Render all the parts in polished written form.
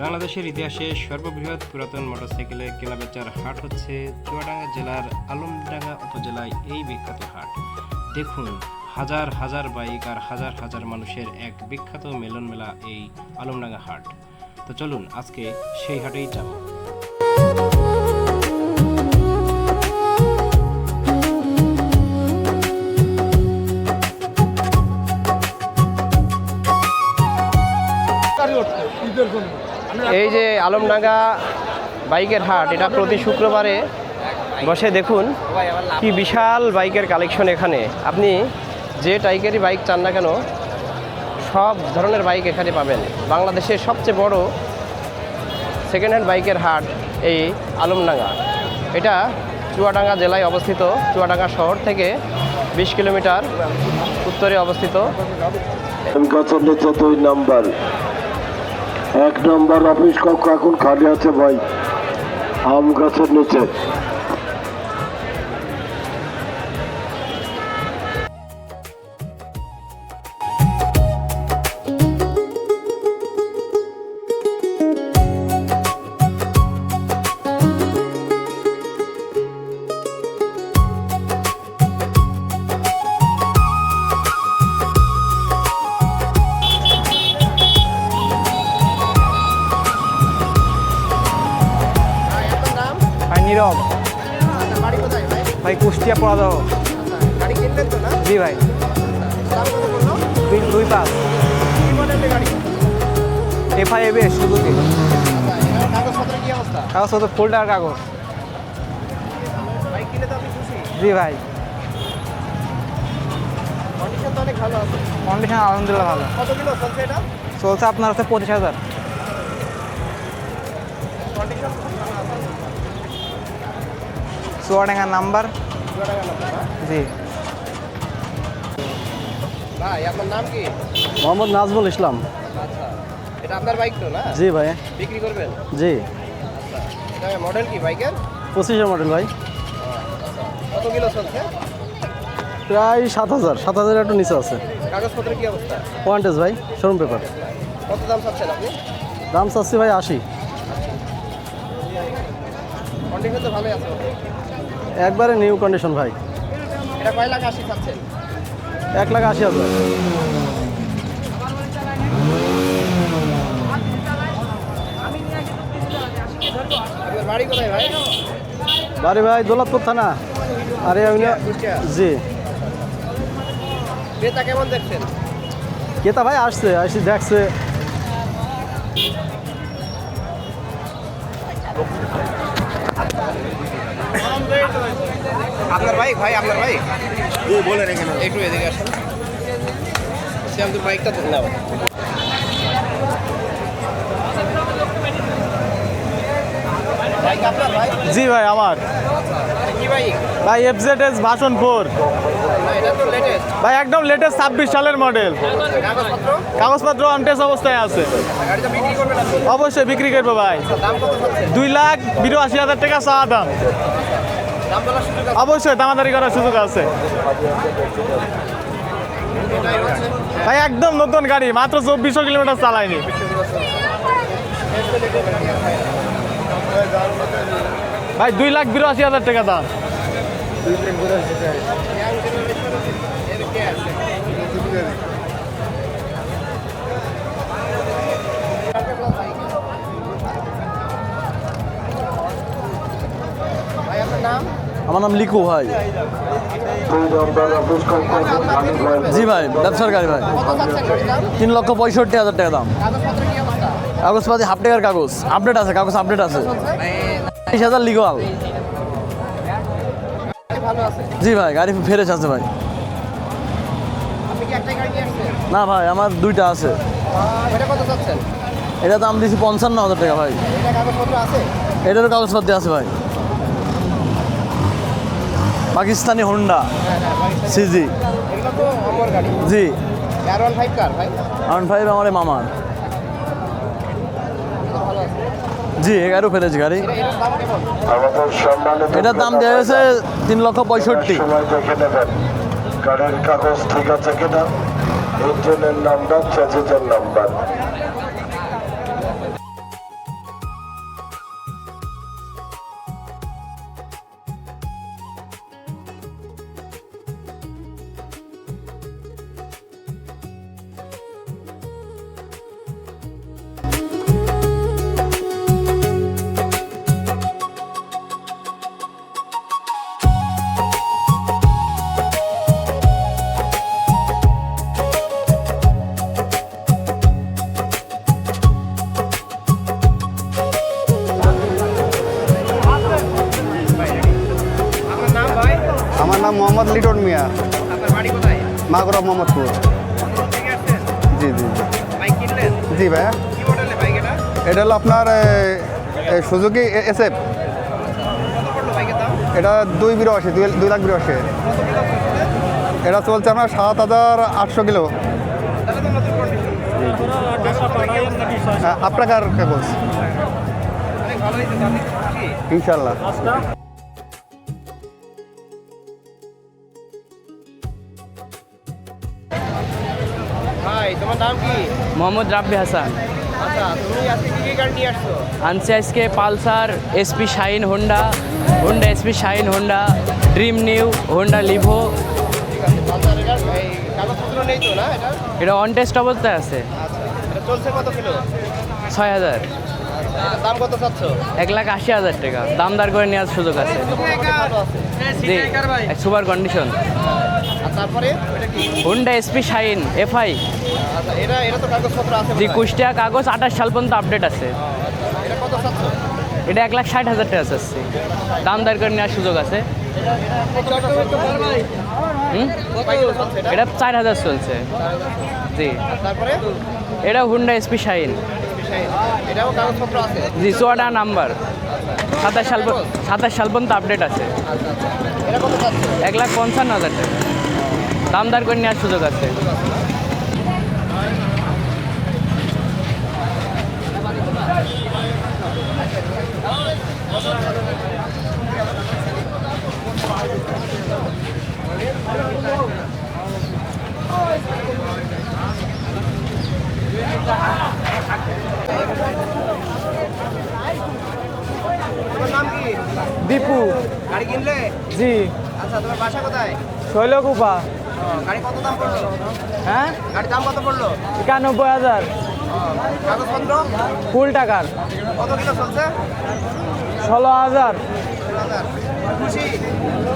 বাংলাদেশের ইতিহাসে সর্ববৃহৎ পুরাতন মোটরসাইকেলের কেনাবেচার হাট হচ্ছে চুয়াডাঙ্গা জেলার আলমডাঙ্গা উপজেলায় এই বিখ্যাত হাট। দেখুন, হাজার হাজার বাইক আর হাজার হাজার মানুষের এক বিখ্যাত মেলন মেলা এই আলমডাঙ্গা হাট। তো চলুন আজকে সেই হাটেই যাব। এই যে আলমডাঙ্গা বাইকের হাট, এটা প্রতি শুক্রবারে বসে। দেখুন কি বিশাল বাইকের কালেকশন এখানে। আপনি যে টাইপেরই বাইক চান না কেন, সব ধরনের বাইক এখানে পাবেন। বাংলাদেশের সবচেয়ে বড় সেকেন্ড হ্যান্ড বাইকের হাট এই আলমডাঙ্গা। এটা চুয়াডাঙ্গা জেলায় অবস্থিত। চুয়াডাঙ্গা শহর থেকে 20 কিলোমিটার উত্তরে অবস্থিত। এক নম্বর অফিস কক্ষ এখন খালি আছে ভাই, আম গাছের নিচে। নীরব ভাই, কুষ্টিয়া পড়া দাও। জি ভাই, 2.5 FIABS সুজুকি। কাগজপত্র ফুল টাকার কাগজ। জি ভাই, কন্ডিশন আলহামদুলিল্লাহ ভালো। চলছে আপনার হচ্ছে 25,000। চুয়াডাঙ্গা নাম্বার। জি ভাই, আপনার নাম কি? মোহাম্মদ নাজমুল ইসলাম। আচ্ছা, এটা আপনার বাইক তো না? জি ভাই। বিক্রি করবেন? জি। এটা মডেল কি বাইকের? 25-এর মডেল ভাই। কত কিলো চলছে? প্রায় 7,000 একটু নিচে আছে। কাগজপত্রের কি অবস্থা? ওয়ান্টেজ ভাই, শোরুম পেপার। কত দাম চাচ্ছেন আপনি? দাম চাচ্ছি ভাই 80। কন্ডিশন তো ভালোই আছে। একবারে নিউ কন্ডিশন ভাই। এটা কয় লাখ 80 চাচ্ছেন? 1,80,000। আপনার বাড়ি কোথায় ভাই? বাড়ি ভাই দৌলতপুর থানা। আরে জি। ক্রেতা কেমন দেখছেন? কেতা ভাই আসছে দেখছে। আপনার বাইক ভাই, আপনার বাইক? বলেন এখানে একটু এদিকে আসেন। আমাদের বাইকটা তো নাও। বাইক আপনার ভাই? জি ভাই আমার। কি বাইক ভাই FZS ভার্সন 4 এটা তো লেটেস্ট ভাই, একদম লেটেস্ট 26 সালের মডেল। কাগজপত্র? কাগজপত্র অনটেস্ট অবস্থায় আছে। গাড়িটা বিক্রি করবেন আপনি? অবশ্যই বিক্রি করবো ভাই। দাম কত চাচ্ছেন? 2,82,000 টাকা চাওয়া দাম। দাম বলার সুযোগ আছে? অবশ্যই দামাদারি করার সুযোগ আছে ভাই। একদম নতুন গাড়ি, মাত্র 2400 কিলোমিটার চালায়নি ভাই। 2,82,000 টাকা দাম। ভাই আপনার নাম? আমার নাম লিকু ভাই। জি ভাই, ব্যবসার গাড়ি ভাই। কত চাচ্ছেন গাড়ির দাম? 3,65,000 টাকা দাম। কাগজপত্র কি অবস্থা? কাগজপাতি হাফ টাকার কাগজ আপডেট আছে। কাগজ আপডেট আছে। 30,000 লিগাল। ভালো আছে। জি ভাই, গাড়ি ফ্রেশ আছে ভাই। আপনি কি একটাই গাড়ি নিয়ে আসছেন? না ভাই, আমার 2টা আছে। এটা কত চাচ্ছেন? এটা দাম দিয়েছি 55,000 টাকা ভাই। এটা কাগজপত্র আছে? এটারও কাগজপাতি আছে ভাই। Pakistani Honda CG. এগুলো তো আমার গাড়ি। জি। R15 কার ভাই? R15 আমার এই মামার। ভালো আছে। জি, 11 ফেলেছি গাড়ি। এটার দাম কেমন? এটার দাম দেওয়া হয়েছে 3,65,000। গাড়ির কাগজ ঠিক আছে কিনা, ইঞ্জিনের নাম্বার, চেসিসের নাম্বার। নাম মোহাম্মদ লিটন মিয়া, আপনার বাড়ি কোথায়? মাগুরা মোহাম্মদপুর। কতদূর থেকে আসছেন? জি জি জি। বাইক কিনলেন? জি ভাইয়া, কি মডেলের বাইক এটা? এটা হলো আপনার সুজুকি SF। কত পড়লো বাইকের দাম? এটা 282, 2,82,000। কত কিলো চলছে? এটা চলছে আপনার 7,800 কিলো। তাহলে তো নতুন কন্ডিশন। আপনার কাগজ অনেক ভালো হয়েছে, তো আপনি খুশি? ইনশাল্লাহ। ভাই তোমার নাম কি? মোহাম্মদ রাব্বি হাসান। আচ্ছা, তুমি আজকে কি কি গাড়ি নিয়ে আসছো? আনছি আজকে Pulsar, SP shine, Honda SP shine, Honda dream new, Honda Livo. ঠিক আছে, পালসার এটার এই কাগজপত্র নেই তো না এটা? এটা অন টেস্ট অবস্থায় আছে। আচ্ছা, এটা চলছে কত কিলো? 6,000। এটার দাম কত চাচ্ছ? 1,80,000 টাকা, দামদার করে নেওয়ার সুযোগ আছে। ভালো আছে। জি, এক সুপার কন্ডিশন। আর তারপরে এটা কি? Honda SP shine FI। আচ্ছা, এটা তো কাগজপত্র আছে জি, বোধহয়। কুষ্টিয়া কাগজ 28 সাল পর্যন্ত আপডেট আছে। এটা কত চাচ্ছ? এটা 1,60,000 টাকা চাচ্ছি, দামদার করে নেওয়ার সুযোগ আছে। হুম, কয় কিলো চলছে এটা? এটা 4,000 চলছে। জি, আর তারপরে এটা হোন্ডা এসপি শাইন। এটাও কাগজপত্র আছে। জি, 14 নাম্বার, 27 সাল পর্যন্ত আপডেট আছে। আচ্ছা আচ্ছা, এটা কত চাচ্ছ? 1,55,000 টাকা, দামদার করে নেওয়ার সুযোগ আছে। তোমার নাম কি? দীপু। গাড়ি কিনলে? জি। আচ্ছা, তোমার বাসা কোথায়? শৈলকুপা। গাড়ি কত দাম পড়লো? হ্যাঁ, গাড়ির দাম কত পড়লো? 91,000 কাগজপত্র ফুল টাকার। কত কিলো চলছে? 16,000। 16,000। খুশি?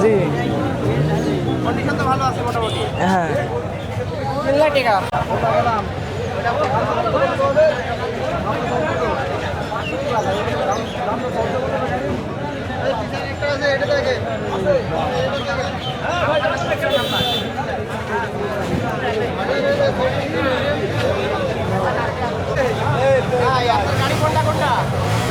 জি কন্ডিশন তো ভালো আছে মোটামুটি। হ্যাঁ। গাড়ি কোনটা কোনটা?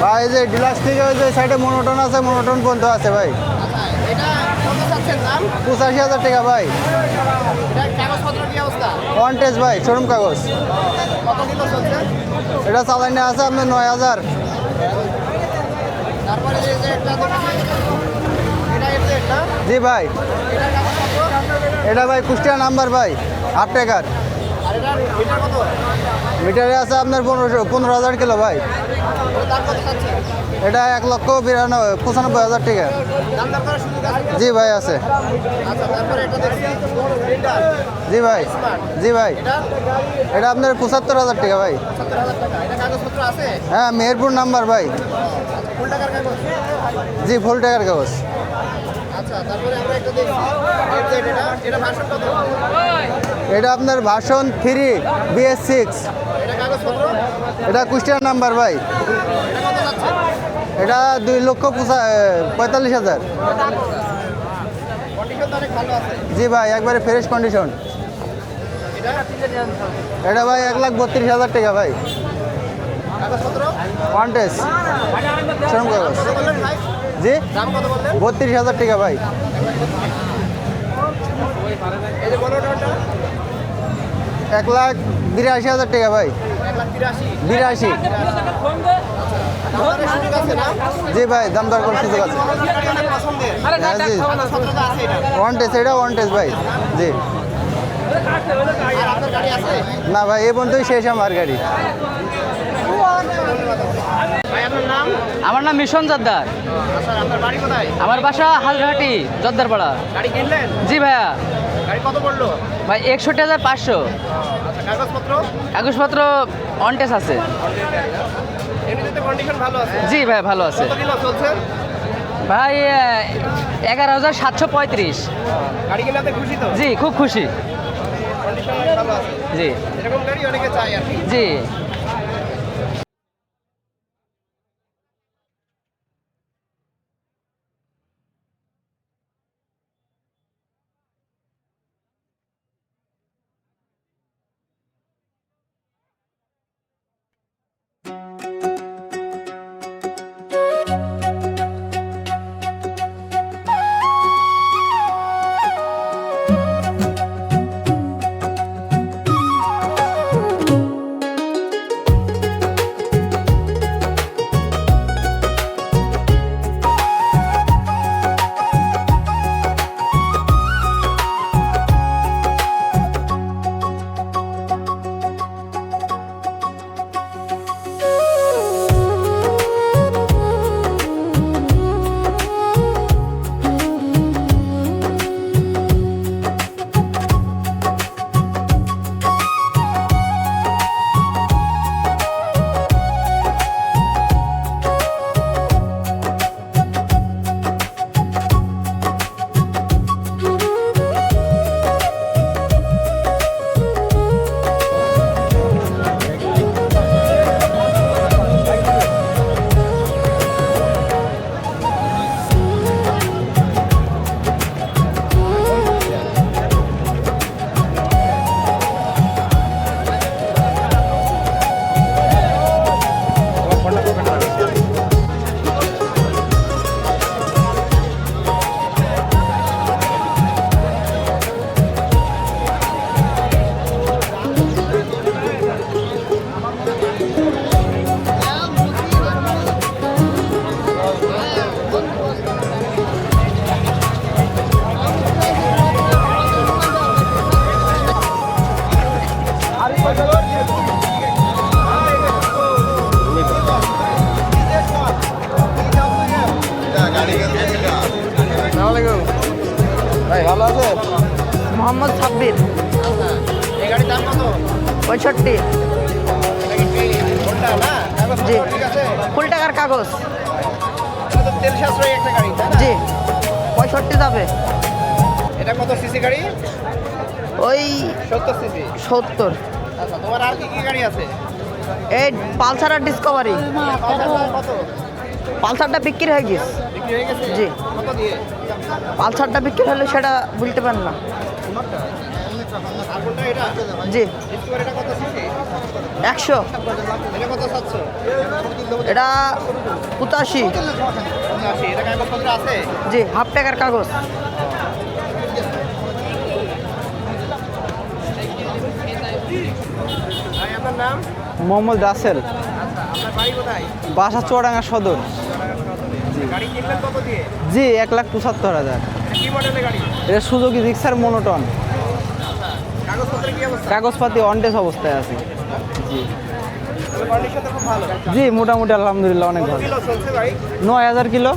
ভাই যে ডিলাক্স থেকে ওই যে সাইডে মনোটন আছে, মনোটন পর্যন্ত আছে ভাই। আচ্ছা, এটা কত চাচ্ছেন দাম? 85,000 টাকা ভাই। এটা কাগজপত্র কি অবস্থা? ওয়ান টেস্ট ভাই, শোরুম কাগজ। কত কিলো চলছে? এটা চালানি আছে আপনার 9,000। তারপরে যে একটা দেখছি, এটা এর যে একটা, জি ভাই, এটা কাগজপত্র, এটা ভাই কুষ্টিয়া নাম্বার ভাই, হাফ টাকার। আর এটার মিটার কত? মিটারে আছে আপনার 15,000 কিলো ভাই। ওর দাম কত চাচ্ছে? এটা 1,95,000 টাকা। দাম দর করার সুযোগ আছে? জি ভাই আছে। আচ্ছা, তারপরে এটা দেখছি প্রিন্টার, জি ভাই, জি ভাই, এটা এটা আপনার 75,000 টাকা ভাই। 70,000 টাকা। এটা কাগজপত্র আছে? হ্যাঁ, মেহেরপুর নাম্বার ভাই। ফুল টাকার কাগজ? জি, ফুল টাকার কাগজ। আচ্ছা, তারপরে আমরা একটা দেখছি এটা ভার্সন কত? এটা আপনার ভার্সন 3 BS6। এটা কাগজপত্র? এটা কুষ্টিয়া নাম্বার ভাই। এটা কত যাচ্ছে? এটা 2,45,000। কন্ডিশন তো অনেক ভালো আছে। জি ভাই, একবারে ফ্রেশ কন্ডিশন। এটা এটা ভাই 1,32,000 টাকা ভাই। কাগজপত্র ওয়ান টেস্ট শোরুম কাগজ। কত বললেন ভাই? জি, দাম কত বললেন? 32,000 টাকা ভাই। এই যে বড় ওটা 1,82,000 টাকা ভাই। 1,83,000। 82। আমাদের সুযোগ আছে না? জি ভাই, দাম দর করার সুযোগ আছে। গাড়ি অনেক পছন্দের। হ্যাঁ জি, কাগজপত্র তো আছে এটা। ওয়ান টেস্ট, এটা ওয়ান টেস্ট ভাই। জি আর আপনার গাড়ি আছে? না ভাই, এই পর্যন্তই শেষ আমার গাড়ি। ভাই আপনার নাম? আমার নাম মিশন জর্দার। আচ্ছা, আপনার বাড়ি কোথায়? আমার বাসা হালঘাটি, জর্দারপাড়া। গাড়ি কিনলেন? জি ভাইয়া। গাড়ি কত পড়লো? ভাই 61,500। আচ্ছা, কাগজপত্র কাগজপত্র অন টেস্ট আছে। এমনিতে কন্ডিশন ভালো আছে? জি ভাই, ভালো আছে কত কিলো চলছে? ভাই। 11,735। গাড়ি কিনাতে খুশি তো? জি, খুব খুশি। কন্ডিশন অনেক ভালো আছে। জি এরকম গাড়ি অনেকে চায় আর কি। জি। ভালো আছে? মোহাম্মদ সাব্বির, এই গাড়ির দাম কত? 65। এটা কি হোন্ডা না? কাগজপত্র জি। ঠিক আছে? ফুল টাকার কাগজ। এটা তো তেল সাশ্রয়ী একটা গাড়ি, তাই না? জি, 65 যাবে। এটা কত সিসি গাড়ি? ওই 70 সিসি। 70। আচ্ছা, তোমার আর কি কি গাড়ি আছে? এই পালসার আর ডিসকভারি। কত পালসারটা বিক্রি হয়ে গেছে। বিক্রি হয়ে গেছে? জি। কত দিয়ে? পালসারটা বিক্রি হলে সেটা বলতে পারেন না। আর কোনটা এটা? জি, ডিসকভারি এটা কত সিসি? 100। এটা কত চাচ্ছ? এটা 85। 80। এটা কাগজপত্র আছে? জি, হাফ টাকার কাগজ। ভাই আপনার নাম? মোহাম্মদ রাসেল, আপনার বাড়ি কোথায়? বাসা চুয়াডাঙ্গা সদর। গাড়ি কিনলেন কত দিয়ে? জি, 1,75,000। কি মডেলের গাড়ি? এটা সুজুকি জিক্সার মনোটন। কাগজপত্রের কি অবস্থা? কাগজপাতি অনটেস অবস্থায় আছে। জি কন্ডিশন তো খুব ভালো। জি, মোটামুটি আলহামদুলিল্লাহ অনেক ভালো। কিলো চলছে ভাই? 9,000 কিলো।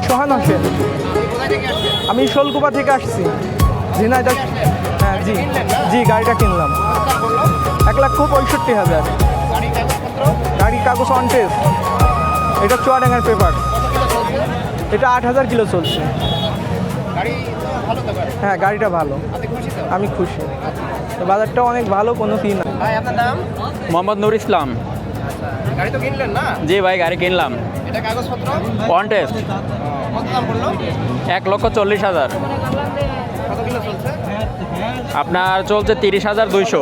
সোহান হোসেন, আমি শোলকুপা থেকে আসছি। ঝিনাইদহ। হ্যাঁ জি জি, গাড়িটা কিনলাম 1,65,000। গাড়ির কাগজ অনটেস। এটা চুয়াডাঙ্গার পেপার। এটা 8,000 কিলো চলছে। হ্যাঁ, গাড়িটা ভালো, আমি খুশি। তো বাজারটা অনেক ভালো, কোনো ফি না। ভাই আপনার নাম? মোহাম্মদ নুর ইসলাম। গাড়ি তো কিনলেন না? জি ভাই, গাড়ি কিনলাম। এটা কাগজপত্র? কন্টেস্ট। কত দাম পড়লো? 1,40,000। কত কিলো চলছে? আপনার চলছে 30,200।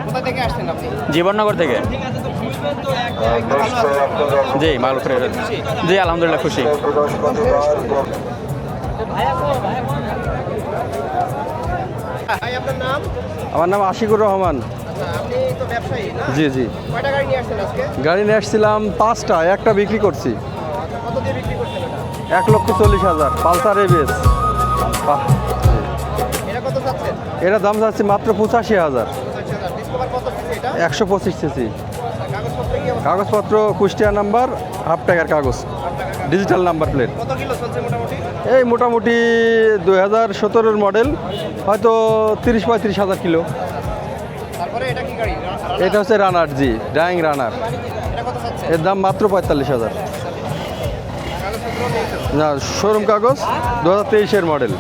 কোথা থেকে আসছেন আপনি? জীবননগর থেকে। জি, ভালো করে। জি, আলহামদুলিল্লাহ খুশি। ভাই আপনার নাম? আমার নাম আশিকুর রহমান। আপনি তো ব্যবসায়ী না? জি জি, কয়টা গাড়ি নিয়ে আসছেন আজকে? গাড়ি নিয়ে আসছিলাম 5টা, একটা বিক্রি করছি। কত দিয়ে বিক্রি করছেন এটা? 1,40,000 পালসার এবিএস। এটা কত চাচ্ছেন? এটা দাম যাচ্ছে মাত্র 85,000। ডিসকভার কত সিসি এটা? 125 সিসি। কাগজপত্র কি অবস্থা? কাগজপত্র কুষ্টিয়া নাম্বার, হাফ টাকার কাগজ, ডিজিটাল নাম্বার প্লেট। কত কিলো চলছে মোটামুটি? এই মোটামুটি 2017-এর মডেল, হয়তো 30-35,000 কিলো। তারপরে এটা কি গাড়ি? এটা হচ্ছে রানার, জি, ড্রাইং রানার। এটা কত চাচ্ছেন? এর দাম মাত্র 45,000। কাগজপত্র নেই তো? না, শোরুম কাগজ, 2023-এর মডেল।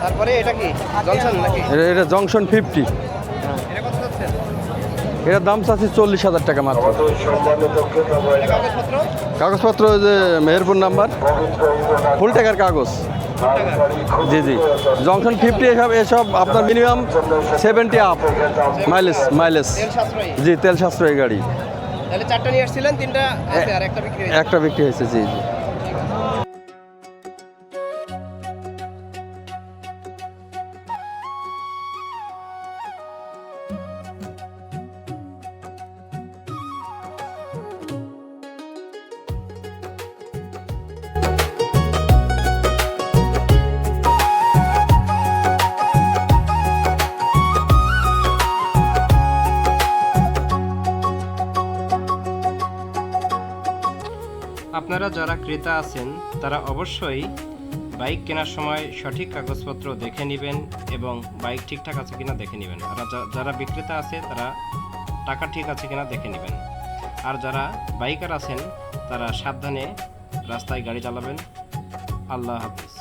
তারপরে এটা কি জনসন নাকি? এটা জংশন 50। এটা কত চাচ্ছেন? এটার দাম চাচ্ছি 40,000 টাকা মাত্র। এটা কাগজপত্র? কাগজপত্র ওই যে মেহেরপুর নাম্বার, ফুল টাকার কাগজ। জি জি জংশন 50 এসব আপনার মিনিমাম 70 আপ মাইলেজ তেল সাশ্রয়ী। জি তেল সাশ্রয়ী গাড়ি। তাহলে 4টা নিয়ে আসছিলেন, 3টা আছে আর একটা বিক্রি হয়েছে। একটা বিক্রি হয়েছে জি জি। আপনারা যারা ক্রেতা আছেন তারা অবশ্যই বাইক কেনার সময় সঠিক কাগজপত্র দেখে নেবেন এবং বাইক ঠিকঠাক আছে কিনা দেখে নেবেন। আর যারা বিক্রেতা আছে তারা টাকা ঠিক আছে কিনা দেখে নেবেন। আর যারা বাইকার আছেন তারা সাবধানে রাস্তায় গাড়ি চালাবেন। আল্লাহ হাফিজ।